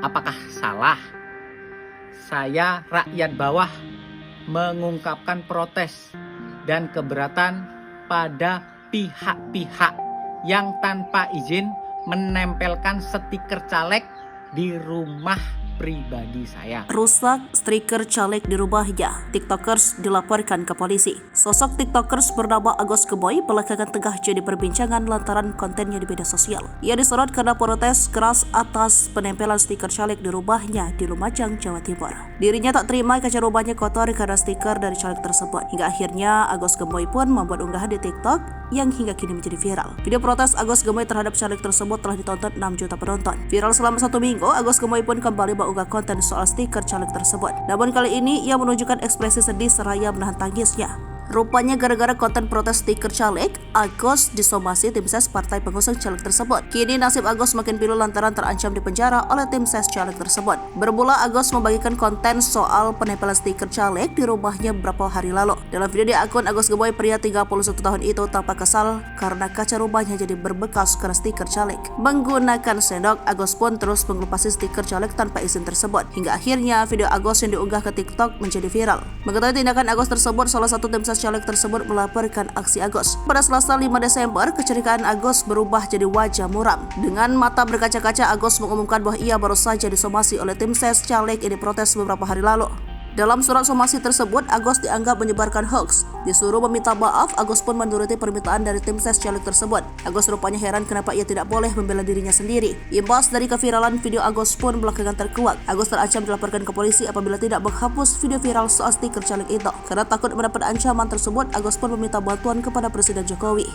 Apakah salah saya rakyat bawah mengungkapkan protes dan keberatan pada pihak-pihak yang tanpa izin menempelkan stiker caleg di rumah pribadi saya? Rusak stiker caleg di rumahnya, tiktokers dilaporkan ke polisi. Sosok tiktokers bernama Agus Geboy belakangan tengah jadi perbincangan lantaran kontennya di media sosial. Ia disorot karena protes keras atas penempelan stiker caleg di rumahnya di Lumajang, Jawa Timur. Dirinya tak terima kaca rumahnya kotor karena stiker dari caleg tersebut. Hingga akhirnya Agus Geboy pun membuat unggahan di TikTok yang hingga kini menjadi viral. Video protes Agus Geboy terhadap caleg tersebut telah ditonton 6 juta penonton. Viral selama 1 minggu, Agus Geboy pun kembali mengunggah konten soal stiker caleg tersebut. Namun kali ini ia menunjukkan ekspresi sedih seraya menahan tangisnya. Rupanya gara-gara konten protes stiker caleg, Agus disomasi tim ses partai pengusung caleg tersebut. Kini nasib Agus makin pilu lantaran terancam dipenjara oleh tim ses caleg tersebut. Bermula Agus membagikan konten soal penempelan stiker caleg di rumahnya beberapa hari lalu. Dalam video di akun Agus Geboy, pria 31 tahun itu tampak kesal karena kaca rumahnya jadi berbekas karena stiker caleg. Menggunakan sendok, Agus pun terus mengelupasi stiker caleg tanpa izin tersebut. Hingga akhirnya video Agus yang diunggah ke TikTok menjadi viral. Mengetahui tindakan Agus tersebut, salah satu tim ses caleg tersebut melaporkan aksi Agus. Pada Selasa 5 Desember, keceriaan Agus berubah jadi wajah muram. Dengan mata berkaca-kaca, Agus mengumumkan bahwa ia baru saja disomasi oleh tim ses caleg ini protes beberapa hari lalu. Dalam surat somasi tersebut, Agus dianggap menyebarkan hoax. Disuruh meminta maaf, Agus pun menuruti permintaan dari tim ses caleg tersebut. Agus rupanya heran kenapa ia tidak boleh membela dirinya sendiri. Imbas dari keviralan video Agus pun belakangan terkuak. Agus terancam dilaporkan ke polisi apabila tidak menghapus video viral soal stiker caleg itu. Karena takut mendapat ancaman tersebut, Agus pun meminta bantuan kepada Presiden Jokowi.